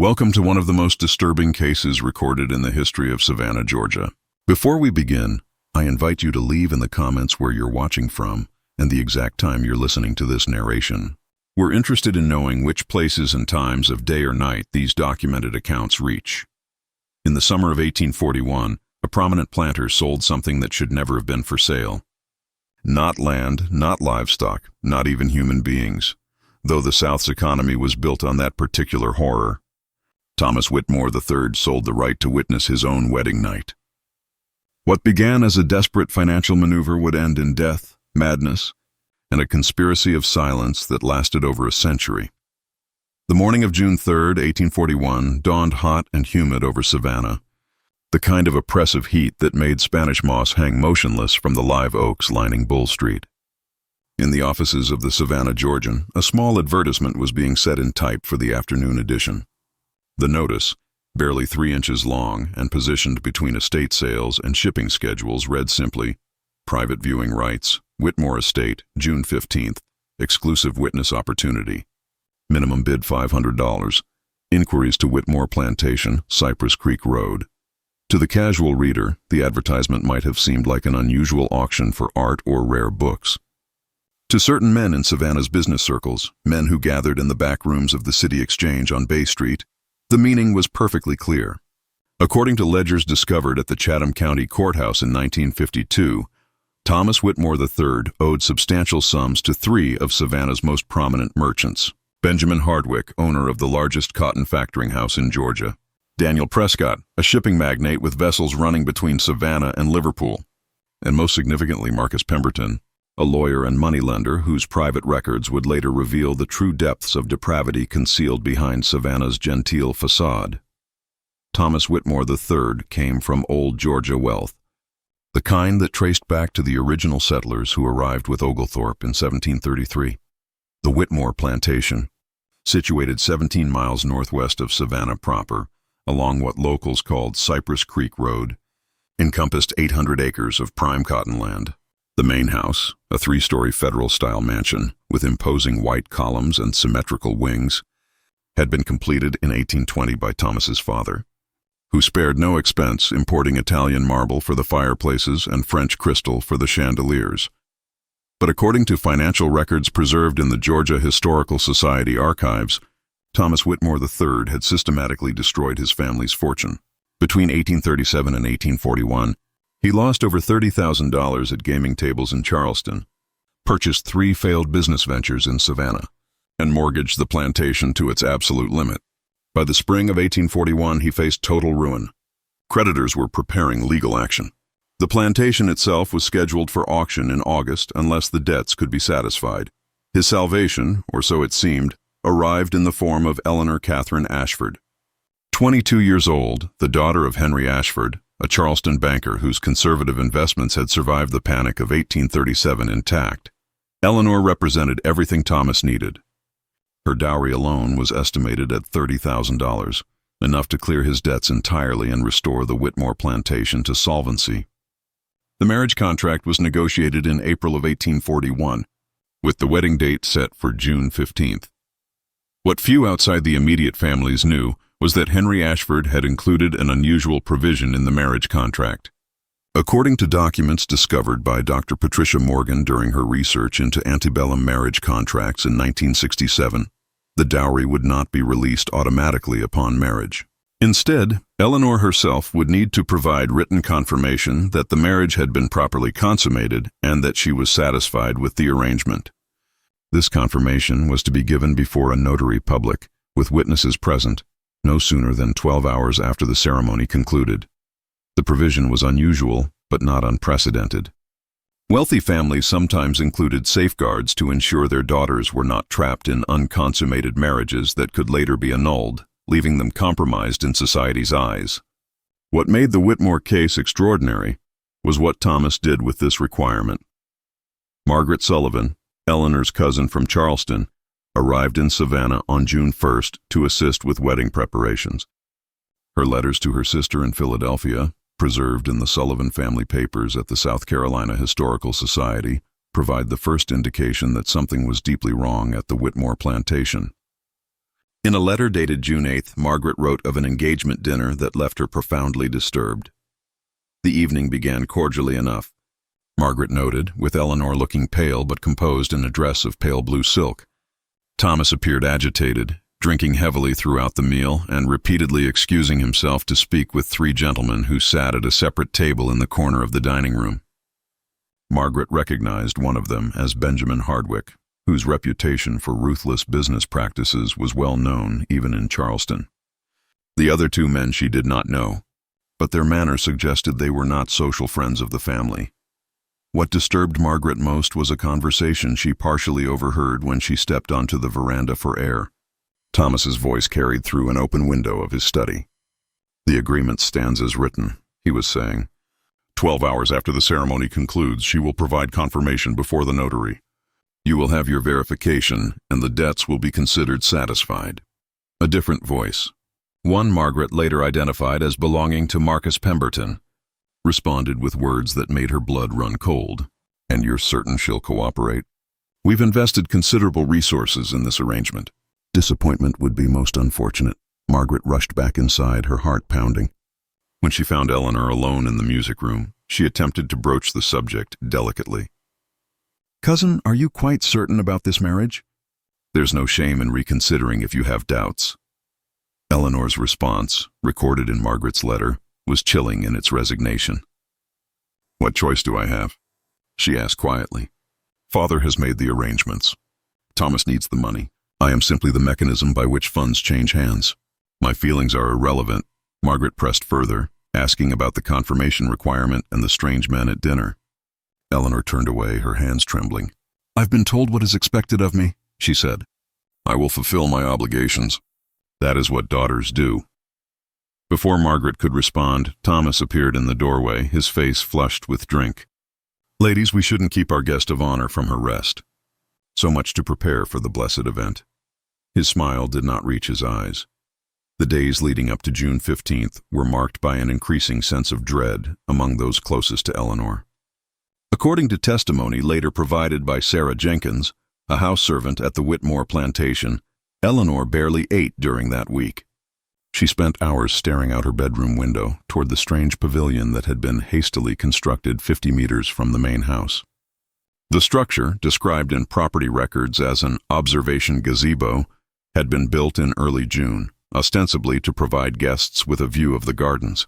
Welcome to one of the most disturbing cases recorded in the history of Savannah, Georgia. Before we begin, I invite you to leave in the comments where you're watching from and the exact time you're listening to this narration. We're interested in knowing which places and times of day or night these documented accounts reach. In the summer of 1841, a prominent planter sold something that should never have been for sale. Not land, not livestock, not even human beings, though the South's economy was built on that particular horror. Thomas Whitmore III sold the right to witness his own wedding night. What began as a desperate financial maneuver would end in death, madness, and a conspiracy of silence that lasted over a century. The morning of June 3, 1841, dawned hot and humid over Savannah, the kind of oppressive heat that made Spanish moss hang motionless from the live oaks lining Bull Street. In the offices of the Savannah Georgian, a small advertisement was being set in type for the afternoon edition. The notice, barely 3 inches long and positioned between estate sales and shipping schedules, read simply, "Private viewing rights, Whitmore Estate, June 15th, exclusive witness opportunity. Minimum bid $500. Inquiries to Whitmore Plantation, Cypress Creek Road." To the casual reader, the advertisement might have seemed like an unusual auction for art or rare books. To certain men in Savannah's business circles, men who gathered in the back rooms of the City Exchange on Bay Street, the meaning was perfectly clear. According to ledgers discovered at the Chatham County Courthouse in 1952, Thomas Whitmore III owed substantial sums to 3 of Savannah's most prominent merchants: Benjamin Hardwick, owner of the largest cotton factoring house in Georgia; Daniel Prescott, a shipping magnate with vessels running between Savannah and Liverpool; and most significantly Marcus Pemberton, a lawyer and moneylender whose private records would later reveal the true depths of depravity concealed behind Savannah's genteel facade. Thomas Whitmore III came from old Georgia wealth, the kind that traced back to the original settlers who arrived with Oglethorpe in 1733. The Whitmore Plantation, situated 17 miles northwest of Savannah proper, along what locals called Cypress Creek Road, encompassed 800 acres of prime cotton land. The main house, a 3-story federal-style mansion with imposing white columns and symmetrical wings, had been completed in 1820 by Thomas's father, who spared no expense importing Italian marble for the fireplaces and French crystal for the chandeliers. But according to financial records preserved in the Georgia Historical Society archives, Thomas Whitmore III had systematically destroyed his family's fortune. Between 1837 and 1841, he lost over $30,000 at gaming tables in Charleston, purchased 3 failed business ventures in Savannah, and mortgaged the plantation to its absolute limit. By the spring of 1841, he faced total ruin. Creditors were preparing legal action. The plantation itself was scheduled for auction in August unless the debts could be satisfied. His salvation, or so it seemed, arrived in the form of Eleanor Catherine Ashford. 22 years old, the daughter of Henry Ashford, a Charleston banker whose conservative investments had survived the panic of 1837 intact, Eleanor represented everything Thomas needed. Her dowry alone was estimated at $30,000, enough to clear his debts entirely and restore the Whitmore plantation to solvency. The marriage contract was negotiated in April of 1841, with the wedding date set for June 15th. What few outside the immediate families knew was that Henry Ashford had included an unusual provision in the marriage contract. According to documents discovered by Dr. Patricia Morgan during her research into antebellum marriage contracts in 1967, the dowry would not be released automatically upon marriage. Instead, Eleanor herself would need to provide written confirmation that the marriage had been properly consummated and that she was satisfied with the arrangement. This confirmation was to be given before a notary public, with witnesses present, no sooner than 12 hours after the ceremony concluded. The provision was unusual, but not unprecedented. Wealthy families sometimes included safeguards to ensure their daughters were not trapped in unconsummated marriages that could later be annulled, leaving them compromised in society's eyes. What made the Whitmore case extraordinary was what Thomas did with this requirement. Margaret Sullivan, Eleanor's cousin from Charleston, arrived in Savannah on June 1st to assist with wedding preparations. Her letters to her sister in Philadelphia, preserved in the Sullivan family papers at the South Carolina Historical Society, provide the first indication that something was deeply wrong at the Whitmore plantation. In a letter dated June 8th, Margaret wrote of an engagement dinner that left her profoundly disturbed. The evening began cordially enough, Margaret noted, with Eleanor looking pale but composed in a dress of pale blue silk. Thomas appeared agitated, drinking heavily throughout the meal and repeatedly excusing himself to speak with three gentlemen who sat at a separate table in the corner of the dining room. Margaret recognized one of them as Benjamin Hardwick, whose reputation for ruthless business practices was well known even in Charleston. The other two men she did not know, but their manner suggested they were not social friends of the family. What disturbed Margaret most was a conversation she partially overheard when she stepped onto the veranda for air. Thomas's voice carried through an open window of his study. "The agreement stands as written," he was saying. 12 hours after the ceremony concludes, she will provide confirmation before the notary. You will have your verification, and the debts will be considered satisfied. A different voice, one Margaret later identified as belonging to Marcus Pemberton, responded with words that made her blood run cold. "And you're certain she'll cooperate? We've invested considerable resources in this arrangement." Disappointment would be most unfortunate. Margaret rushed back inside, her heart pounding. When she found Eleanor alone in the music room, she attempted to broach the subject delicately. "Cousin, are you quite certain about this marriage?" "There's no shame in reconsidering if you have doubts." Eleanor's response, recorded in Margaret's letter, was chilling in its resignation. "What choice do I have?" she asked quietly. "Father has made the arrangements. Thomas needs the money. I am simply the mechanism by which funds change hands. My feelings are irrelevant." Margaret pressed further, asking about the confirmation requirement and the strange men at dinner. Eleanor turned away, her hands trembling. "I've been told what is expected of me," she said. "I will fulfill my obligations. That is what daughters do." Before Margaret could respond, Thomas appeared in the doorway, his face flushed with drink. "Ladies, we shouldn't keep our guest of honor from her rest. So much to prepare for the blessed event." His smile did not reach his eyes. The days leading up to June 15th were marked by an increasing sense of dread among those closest to Eleanor. According to testimony later provided by Sarah Jenkins, a house servant at the Whitmore plantation, Eleanor barely ate during that week. She spent hours staring out her bedroom window toward the strange pavilion that had been hastily constructed 50 meters from the main house. The structure, described in property records as an observation gazebo, had been built in early June, ostensibly to provide guests with a view of the gardens.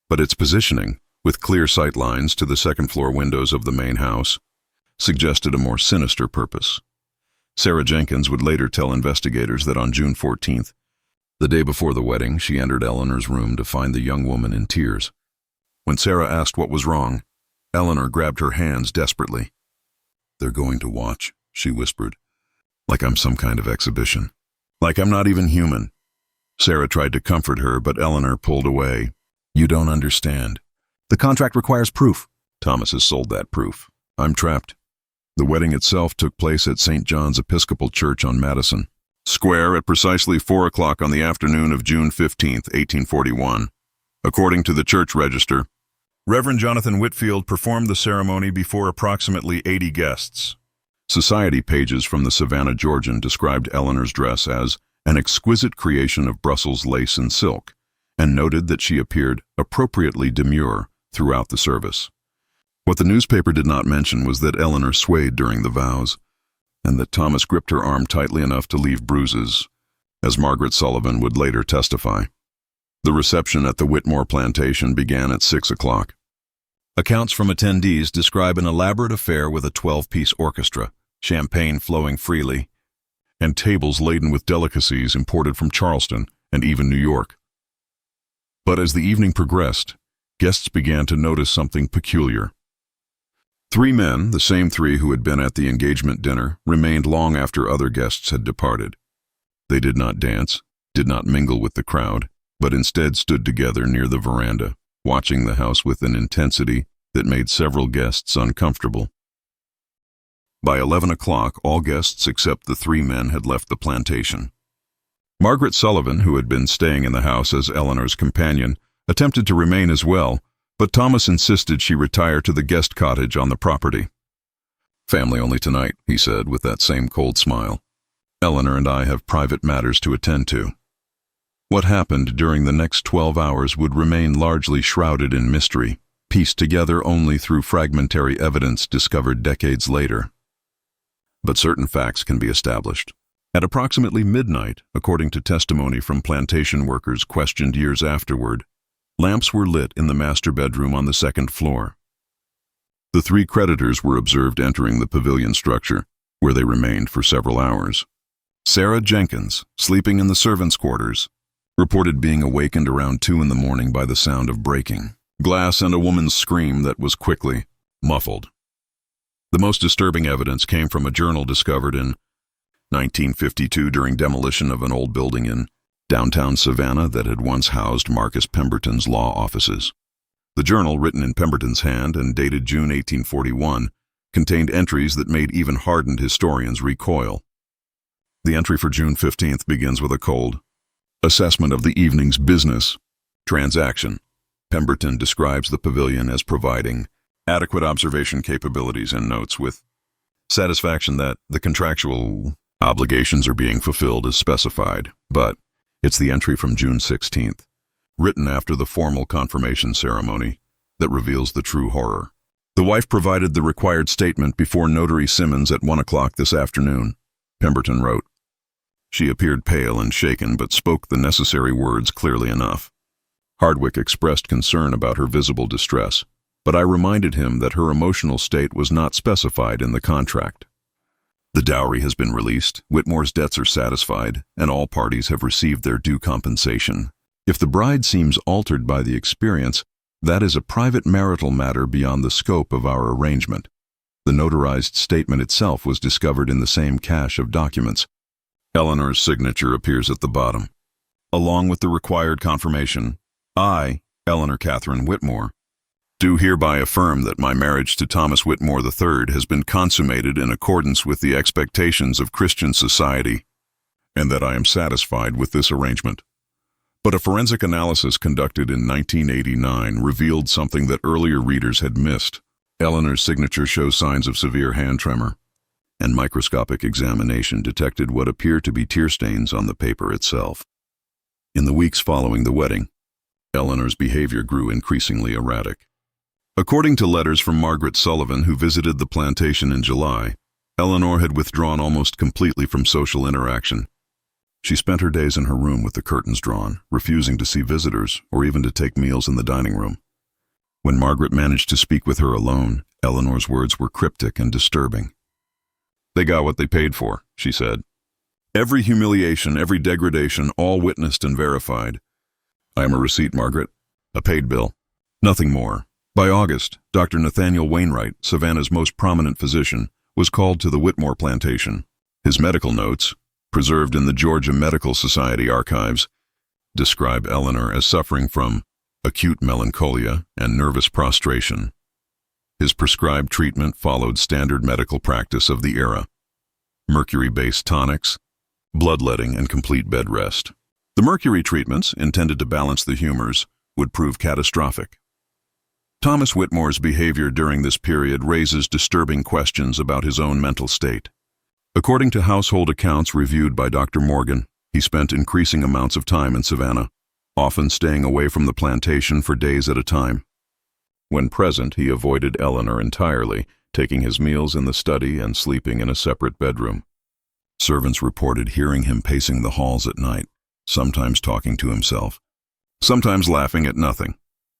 But its positioning, with clear sight lines to the second-floor windows of the main house, suggested a more sinister purpose. Sarah Jenkins would later tell investigators that on June 14th, the day before the wedding, she entered Eleanor's room to find the young woman in tears. When Sarah asked what was wrong, Eleanor grabbed her hands desperately. "They're going to watch," she whispered. "Like I'm some kind of exhibition. Like I'm not even human." Sarah tried to comfort her, but Eleanor pulled away. "You don't understand. The contract requires proof." "Thomas has sold that proof. I'm trapped." The wedding itself took place at St. John's Episcopal Church on Madison Square at precisely 4 o'clock on the afternoon of June 15th, 1841. According to the church register, Reverend Jonathan Whitfield performed the ceremony before approximately 80 guests. Society pages from the Savannah Georgian described Eleanor's dress as an exquisite creation of Brussels lace and silk, and noted that she appeared appropriately demure throughout the service. What the newspaper did not mention was that Eleanor swayed during the vows, and that Thomas gripped her arm tightly enough to leave bruises, as Margaret Sullivan would later testify. The reception at the Whitmore plantation began at 6 o'clock. Accounts from attendees describe an elaborate affair with a 12-piece orchestra, champagne flowing freely, and tables laden with delicacies imported from Charleston and even New York. But as the evening progressed, guests began to notice something peculiar. 3 men, the same 3 who had been at the engagement dinner, remained long after other guests had departed. They did not dance, did not mingle with the crowd, but instead stood together near the veranda, watching the house with an intensity that made several guests uncomfortable. By 11 o'clock, all guests except the 3 men had left the plantation. Margaret Sullivan, who had been staying in the house as Eleanor's companion, attempted to remain as well, but Thomas insisted she retire to the guest cottage on the property. "Family only tonight," he said with that same cold smile. Eleanor and I have private matters to attend to." What happened during the next 12 hours would remain largely shrouded in mystery, pieced together only through fragmentary evidence discovered decades later. But certain facts can be established. At approximately midnight, according to testimony from plantation workers questioned years afterward, lamps were lit in the master bedroom on the second floor. The three creditors were observed entering the pavilion structure, where they remained for several hours. Sarah Jenkins, sleeping in the servants' quarters, reported being awakened around 2 in the morning by the sound of breaking glass and a woman's scream that was quickly muffled. The most disturbing evidence came from a journal discovered in 1952 during demolition of an old building in downtown Savannah that had once housed Marcus Pemberton's law offices. The journal, written in Pemberton's hand and dated June 1841, contained entries that made even hardened historians recoil. The entry for June 15th begins with a cold assessment of the evening's business transaction. Pemberton describes the pavilion as providing adequate observation capabilities and notes with satisfaction that the contractual obligations are being fulfilled as specified. But it's the entry from June 16th, written after the formal confirmation ceremony, that reveals the true horror. "The wife provided the required statement before Notary Simmons at 1 o'clock this afternoon," Pemberton wrote. "She appeared pale and shaken, but spoke the necessary words clearly enough. Hardwick expressed concern about her visible distress, but I reminded him that her emotional state was not specified in the contract. The dowry has been released, Whitmore's debts are satisfied, and all parties have received their due compensation. If the bride seems altered by the experience, that is a private marital matter beyond the scope of our arrangement." The notarized statement itself was discovered in the same cache of documents. Eleanor's signature appears at the bottom. Along with the required confirmation, "I, Eleanor Catherine Whitmore, do hereby affirm that my marriage to Thomas Whitmore III has been consummated in accordance with the expectations of Christian society, and that I am satisfied with this arrangement." But a forensic analysis conducted in 1989 revealed something that earlier readers had missed. Eleanor's signature shows signs of severe hand tremor, and microscopic examination detected what appear to be tear stains on the paper itself. In the weeks following the wedding, Eleanor's behavior grew increasingly erratic. According to letters from Margaret Sullivan, who visited the plantation in July, Eleanor had withdrawn almost completely from social interaction. She spent her days in her room with the curtains drawn, refusing to see visitors or even to take meals in the dining room. When Margaret managed to speak with her alone, Eleanor's words were cryptic and disturbing. "They got what they paid for," she said. "Every humiliation, every degradation, all witnessed and verified. I am a receipt, Margaret, a paid bill, nothing more." By August, Dr. Nathaniel Wainwright, Savannah's most prominent physician, was called to the Whitmore plantation. His medical notes, preserved in the Georgia Medical Society archives, describe Eleanor as suffering from acute melancholia and nervous prostration. His prescribed treatment followed standard medical practice of the era: mercury-based tonics, bloodletting, and complete bed rest. The mercury treatments, intended to balance the humors, would prove catastrophic. Thomas Whitmore's behavior during this period raises disturbing questions about his own mental state. According to household accounts reviewed by Dr. Morgan, he spent increasing amounts of time in Savannah, often staying away from the plantation for days at a time. When present, he avoided Eleanor entirely, taking his meals in the study and sleeping in a separate bedroom. Servants reported hearing him pacing the halls at night, sometimes talking to himself, sometimes laughing at nothing.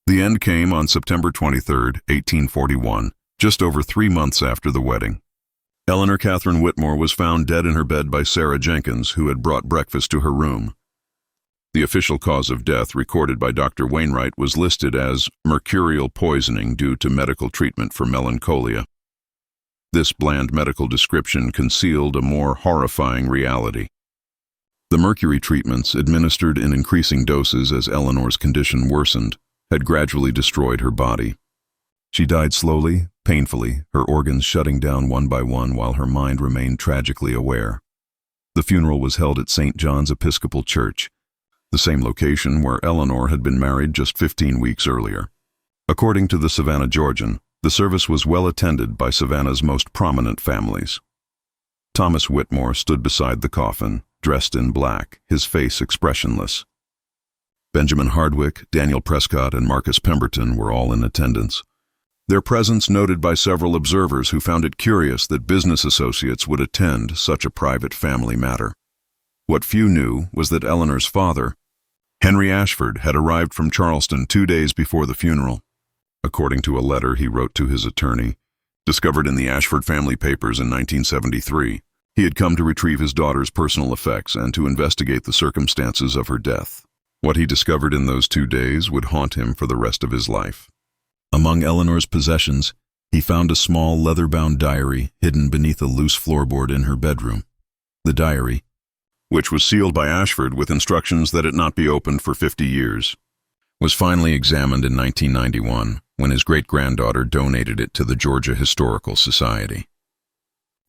The end came on September 23, 1841, just over 3 months after the wedding. Eleanor Catherine Whitmore was found dead in her bed by Sarah Jenkins, who had brought breakfast to her room. The official cause of death, recorded by Dr. Wainwright, was listed as mercurial poisoning due to medical treatment for melancholia. This bland medical description concealed a more horrifying reality. The mercury treatments, administered in increasing doses as Eleanor's condition worsened, had gradually destroyed her body. She died slowly, painfully, her organs shutting down one by one while her mind remained tragically aware. The funeral was held at St. John's Episcopal Church, the same location where Eleanor had been married just 15 weeks earlier. According to the Savannah Georgian, the service was well attended by Savannah's most prominent families. Thomas Whitmore stood beside the coffin, dressed in black, his face expressionless. Benjamin Hardwick, Daniel Prescott, and Marcus Pemberton were all in attendance. Their presence noted by several observers who found it curious that business associates would attend such a private family matter. What few knew was that Eleanor's father, Henry Ashford, had arrived from Charleston 2 days before the funeral. According to a letter he wrote to his attorney, discovered in the Ashford family papers in 1973, he had come to retrieve his daughter's personal effects and to investigate the circumstances of her death. What he discovered in those 2 days would haunt him for the rest of his life. Among Eleanor's possessions, he found a small leather-bound diary hidden beneath a loose floorboard in her bedroom. The diary, which was sealed by Ashford with instructions that it not be opened for 50 years, was finally examined in 1991 when his great-granddaughter donated it to the Georgia Historical Society.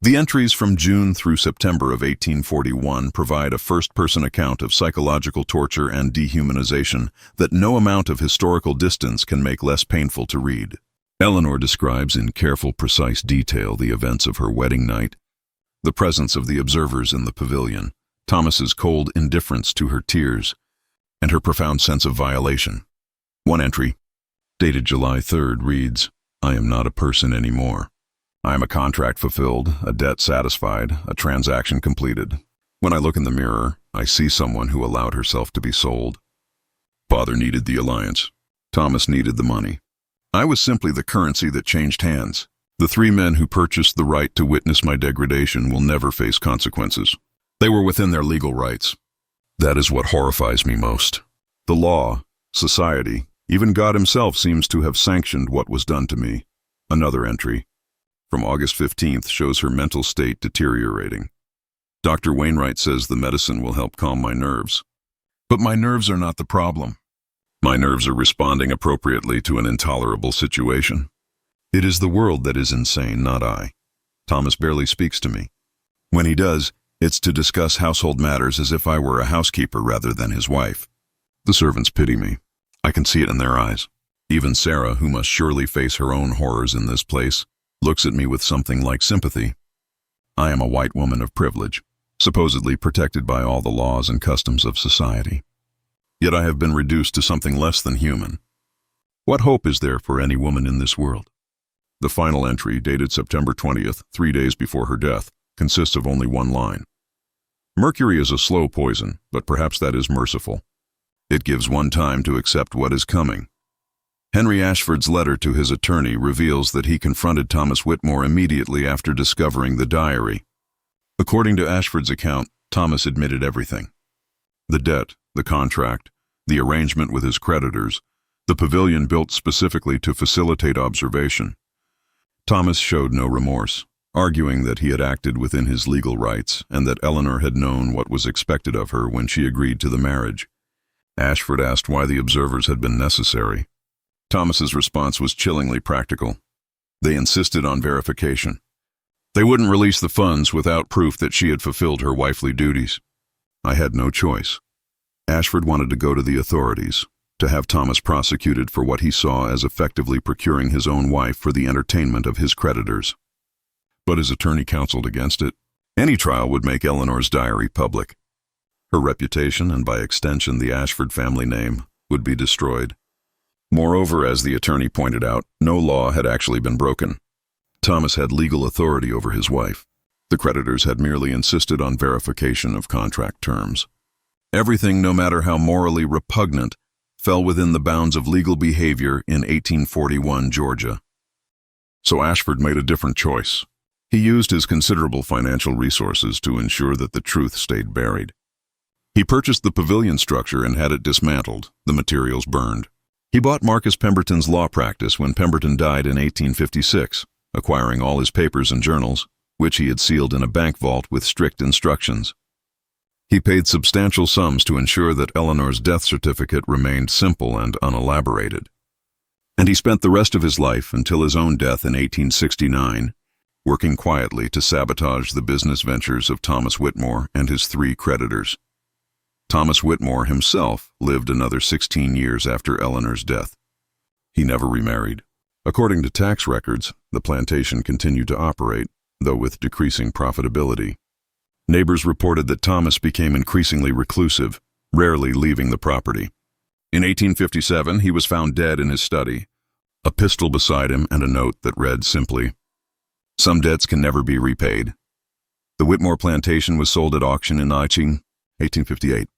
The entries from June through September of 1841 provide a first-person account of psychological torture and dehumanization that no amount of historical distance can make less painful to read. Eleanor describes in careful, precise detail the events of her wedding night, the presence of the observers in the pavilion, Thomas's cold indifference to her tears, and her profound sense of violation. One entry, dated July 3rd, reads, "I am not a person anymore. I am a contract fulfilled, a debt satisfied, a transaction completed. When I look in the mirror, I see someone who allowed herself to be sold. Father needed the alliance. Thomas needed the money. I was simply the currency that changed hands. The 3 men who purchased the right to witness my degradation will never face consequences. They were within their legal rights. That is what horrifies me most. The law, society, even God himself seems to have sanctioned what was done to me." Another entry, from August 15th, shows her mental state deteriorating. Dr. Wainwright says the medicine will help calm my nerves. But my nerves are not the problem. My nerves are responding appropriately to an intolerable situation. It is the world that is insane, not I. Thomas barely speaks to me. When he does, it's to discuss household matters as if I were a housekeeper rather than his wife. The servants pity me. I can see it in their eyes. Even Sarah, who must surely face her own horrors in this place, looks at me with something like sympathy. I am a white woman of privilege, supposedly protected by all the laws and customs of society. Yet I have been reduced to something less than human. What hope is there for any woman in this world? The final entry, dated September 20th, 3 days before her death, consists of only one line. Mercury is a slow poison, but perhaps that is merciful. It gives one time to accept what is coming. Henry Ashford's letter to his attorney reveals that he confronted Thomas Whitmore immediately after discovering the diary. According to Ashford's account, Thomas admitted everything. The debt, the contract, the arrangement with his creditors, the pavilion built specifically to facilitate observation. Thomas showed no remorse, arguing that he had acted within his legal rights and that Eleanor had known what was expected of her when she agreed to the marriage. Ashford asked why the observers had been necessary. Thomas's response was chillingly practical. They insisted on verification. They wouldn't release the funds without proof that she had fulfilled her wifely duties. I had no choice. Ashford wanted to go to the authorities, to have Thomas prosecuted for what he saw as effectively procuring his own wife for the entertainment of his creditors. But his attorney counseled against it. Any trial would make Eleanor's diary public. Her reputation, and by extension the Ashford family name, would be destroyed. Moreover, as the attorney pointed out, no law had actually been broken. Thomas had legal authority over his wife. The creditors had merely insisted on verification of contract terms. Everything, no matter how morally repugnant, fell within the bounds of legal behavior in 1841 Georgia. So Ashford made a different choice. He used his considerable financial resources to ensure that the truth stayed buried. He purchased the pavilion structure and had it dismantled, the materials burned. He bought Marcus Pemberton's law practice when Pemberton died in 1856, acquiring all his papers and journals, which he had sealed in a bank vault with strict instructions. He paid substantial sums to ensure that Eleanor's death certificate remained simple and unelaborated. And he spent the rest of his life, until his own death in 1869, working quietly to sabotage the business ventures of Thomas Whitmore and his 3 creditors. Thomas Whitmore himself lived another 16 years after Eleanor's death. He never remarried. According to tax records, the plantation continued to operate, though with decreasing profitability. Neighbors reported that Thomas became increasingly reclusive, rarely leaving the property. In 1857, he was found dead in his study, a pistol beside him and a note that read simply, "Some debts can never be repaid." The Whitmore plantation was sold at auction in 1858.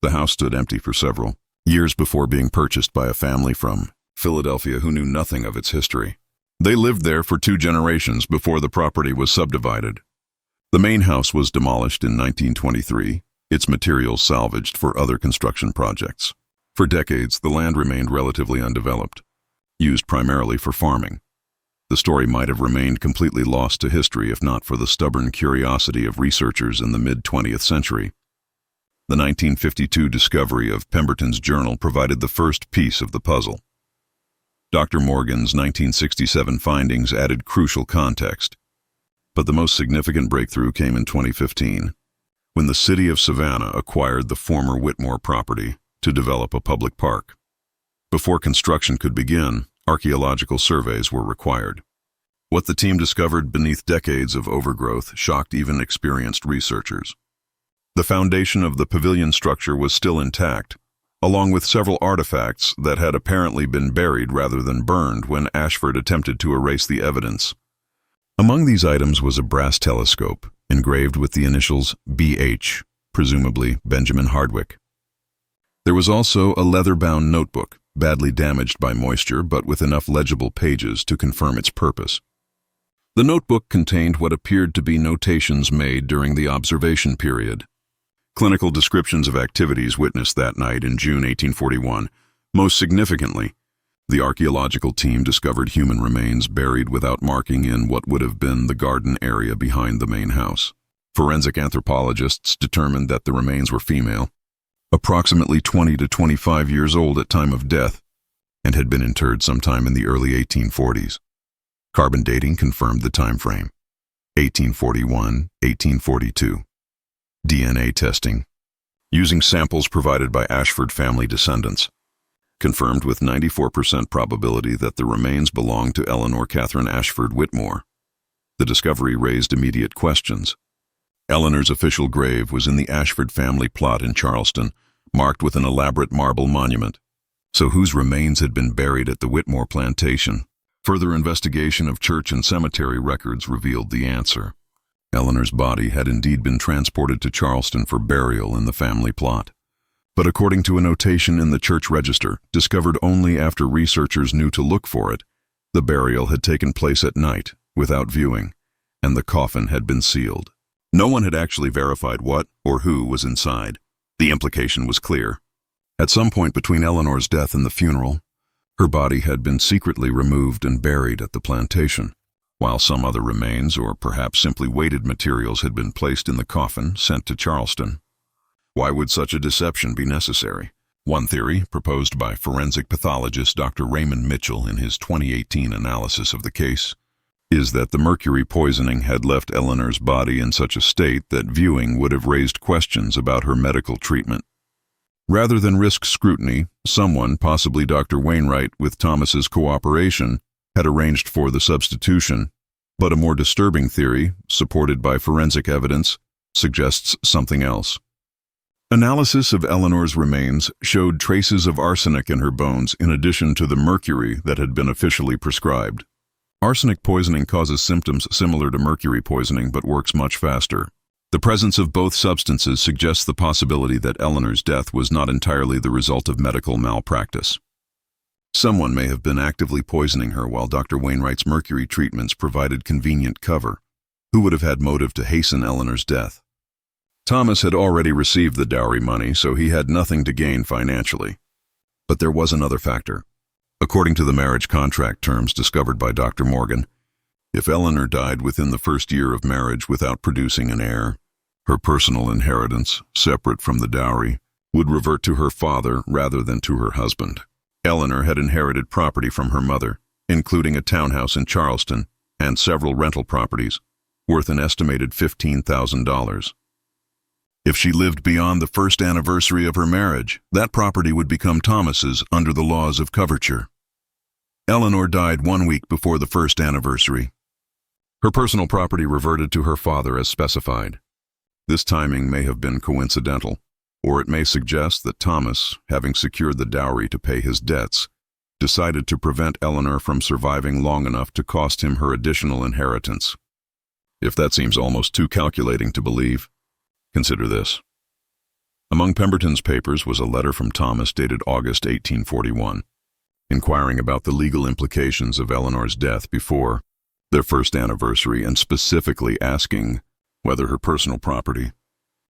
The house stood empty for several years before being purchased by a family from Philadelphia who knew nothing of its history. They lived there for 2 generations before the property was subdivided. The main house was demolished in 1923, its materials salvaged for other construction projects. For decades, the land remained relatively undeveloped, used primarily for farming. The story might have remained completely lost to history if not for the stubborn curiosity of researchers in the mid-20th century. The 1952 discovery of Pemberton's journal provided the first piece of the puzzle. Dr. Morgan's 1967 findings added crucial context. But the most significant breakthrough came in 2015, when the city of Savannah acquired the former Whitmore property to develop a public park. Before construction could begin, archaeological surveys were required. What the team discovered beneath decades of overgrowth shocked even experienced researchers. The foundation of the pavilion structure was still intact, along with several artifacts that had apparently been buried rather than burned when Ashford attempted to erase the evidence. Among these items was a brass telescope, engraved with the initials BH, presumably Benjamin Hardwick. There was also a leather-bound notebook, badly damaged by moisture but with enough legible pages to confirm its purpose. The notebook contained what appeared to be notations made during the observation period. Clinical descriptions of activities witnessed that night in June 1841. Most significantly, the archaeological team discovered human remains buried without marking in what would have been the garden area behind the main house. Forensic anthropologists determined that the remains were female, approximately 20 to 25 years old at time of death, and had been interred sometime in the early 1840s. Carbon dating confirmed the time frame, 1841-1842. DNA testing, using samples provided by Ashford family descendants, confirmed with 94% probability that the remains belonged to Eleanor Catherine Ashford Whitmore. The discovery raised immediate questions. Eleanor's official grave was in the Ashford family plot in Charleston, marked with an elaborate marble monument. So whose remains had been buried at the Whitmore plantation? Further investigation of church and cemetery records revealed the answer. Eleanor's body had indeed been transported to Charleston for burial in the family plot. But according to a notation in the church register, discovered only after researchers knew to look for it, the burial had taken place at night, without viewing, and the coffin had been sealed. No one had actually verified what or who was inside. The implication was clear. At some point between Eleanor's death and the funeral, her body had been secretly removed and buried at the plantation, while some other remains or perhaps simply weighted materials had been placed in the coffin sent to Charleston. Why would such a deception be necessary? One theory, proposed by forensic pathologist Dr. Raymond Mitchell in his 2018 analysis of the case, is that the mercury poisoning had left Eleanor's body in such a state that viewing would have raised questions about her medical treatment. Rather than risk scrutiny, someone, possibly Dr. Wainwright with Thomas's cooperation, had arranged for the substitution, but a more disturbing theory, supported by forensic evidence, suggests something else. Analysis of Eleanor's remains showed traces of arsenic in her bones in addition to the mercury that had been officially prescribed. Arsenic poisoning causes symptoms similar to mercury poisoning but works much faster. The presence of both substances suggests the possibility that Eleanor's death was not entirely the result of medical malpractice. Someone may have been actively poisoning her while Dr. Wainwright's mercury treatments provided convenient cover. Who would have had motive to hasten Eleanor's death? Thomas had already received the dowry money, so he had nothing to gain financially. But there was another factor. According to the marriage contract terms discovered by Dr. Morgan, if Eleanor died within the first year of marriage without producing an heir, her personal inheritance, separate from the dowry, would revert to her father rather than to her husband. Eleanor had inherited property from her mother, including a townhouse in Charleston and several rental properties, worth an estimated $15,000. If she lived beyond the first anniversary of her marriage, that property would become Thomas's under the laws of coverture. Eleanor died 1 week before the first anniversary. Her personal property reverted to her father as specified. This timing may have been coincidental, or it may suggest that Thomas, having secured the dowry to pay his debts, decided to prevent Eleanor from surviving long enough to cost him her additional inheritance. If that seems almost too calculating to believe, consider this. Among Pemberton's papers was a letter from Thomas dated August 1841, inquiring about the legal implications of Eleanor's death before their first anniversary and specifically asking whether her personal property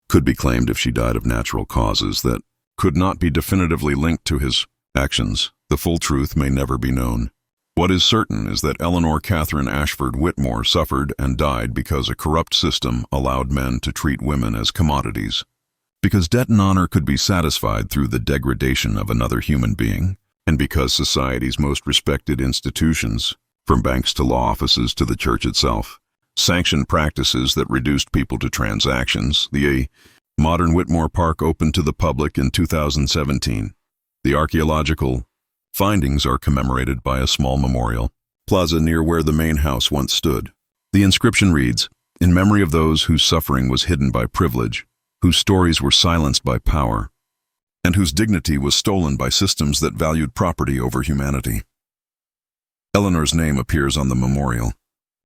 could be claimed if she died of natural causes that could not be definitively linked to his actions. The full truth may never be known. What is certain is that Eleanor Catherine Ashford Whitmore suffered and died because a corrupt system allowed men to treat women as commodities. Because debt and honor could be satisfied through the degradation of another human being, and because society's most respected institutions, from banks to law offices to the church itself, sanctioned practices that reduced people to transactions, the modern Whitmore Park opened to the public in 2017. The archaeological findings are commemorated by a small memorial plaza near where the main house once stood. The inscription reads, "In memory of those whose suffering was hidden by privilege, whose stories were silenced by power, and whose dignity was stolen by systems that valued property over humanity." Eleanor's name appears on the memorial,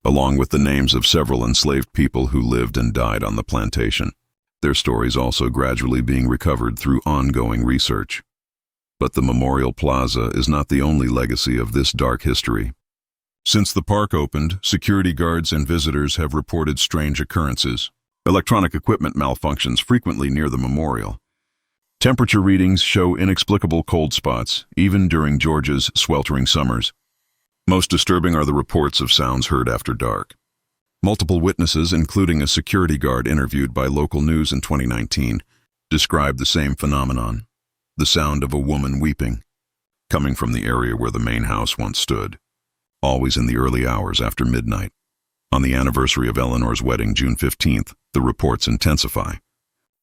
along with the names of several enslaved people who lived and died on the plantation, their stories also gradually being recovered through ongoing research. But the Memorial Plaza is not the only legacy of this dark history. Since the park opened, security guards and visitors have reported strange occurrences. Electronic equipment malfunctions frequently near the memorial. Temperature readings show inexplicable cold spots, even during Georgia's sweltering summers. Most disturbing are the reports of sounds heard after dark. Multiple witnesses, including a security guard interviewed by local news in 2019, described the same phenomenon. The sound of a woman weeping, coming from the area where the main house once stood, always in the early hours after midnight. On the anniversary of Eleanor's wedding, June 15th, the reports intensify.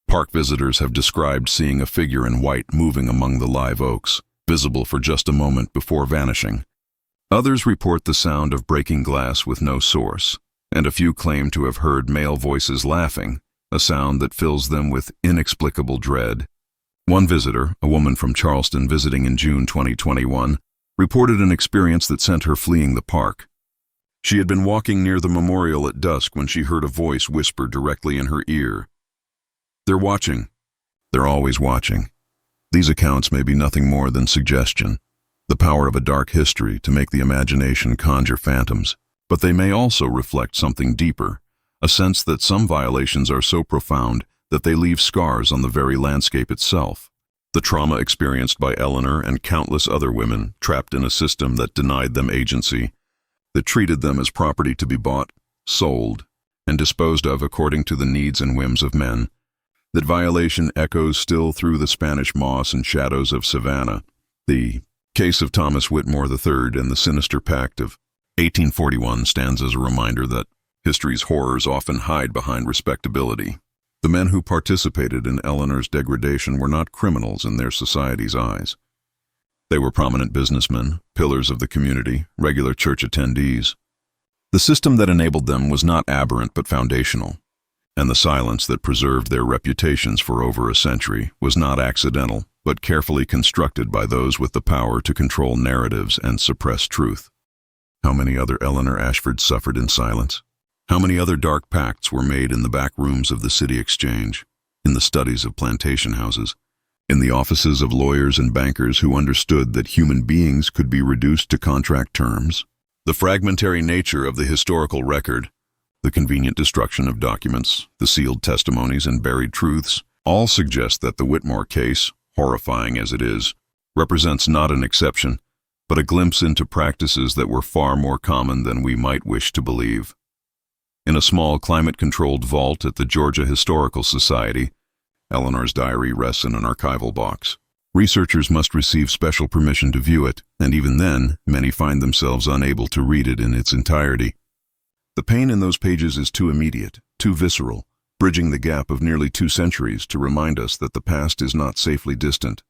Park visitors have described seeing a figure in white moving among the live oaks, visible for just a moment before vanishing. Others report the sound of breaking glass with no source, and a few claim to have heard male voices laughing, a sound that fills them with inexplicable dread. One visitor, a woman from Charleston visiting in June 2021, reported an experience that sent her fleeing the park. She had been walking near the memorial at dusk when she heard a voice whisper directly in her ear. "They're watching. They're always watching." These accounts may be nothing more than suggestion, the power of a dark history to make the imagination conjure phantoms, but they may also reflect something deeper, a sense that some violations are so profound that they leave scars on the very landscape itself. The trauma experienced by Eleanor and countless other women trapped in a system that denied them agency, that treated them as property to be bought, sold, and disposed of according to the needs and whims of men. That violation echoes still through the Spanish moss and shadows of Savannah. The case of Thomas Whitmore III and the Sinister Pact of 1841 stands as a reminder that history's horrors often hide behind respectability. The men who participated in Eleanor's degradation were not criminals in their society's eyes. They were prominent businessmen, pillars of the community, regular church attendees. The system that enabled them was not aberrant but foundational, and the silence that preserved their reputations for over a century was not accidental but carefully constructed by those with the power to control narratives and suppress truth. How many other Eleanor Ashfords suffered in silence? How many other dark pacts were made in the back rooms of the city exchange, in the studies of plantation houses, in the offices of lawyers and bankers who understood that human beings could be reduced to contract terms? The fragmentary nature of the historical record, the convenient destruction of documents, the sealed testimonies and buried truths, all suggest that the Whitmore case, horrifying as it is, represents not an exception, but a glimpse into practices that were far more common than we might wish to believe. In a small climate-controlled vault at the Georgia Historical Society, Eleanor's diary rests in an archival box. Researchers must receive special permission to view it, and even then, many find themselves unable to read it in its entirety. The pain in those pages is too immediate, too visceral, bridging the gap of nearly 2 centuries to remind us that the past is not safely distant.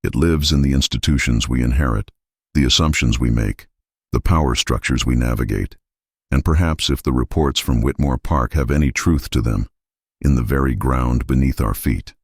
It lives in the institutions we inherit, the assumptions we make, the power structures we navigate. And perhaps if the reports from Whitmore Park have any truth to them, in the very ground beneath our feet.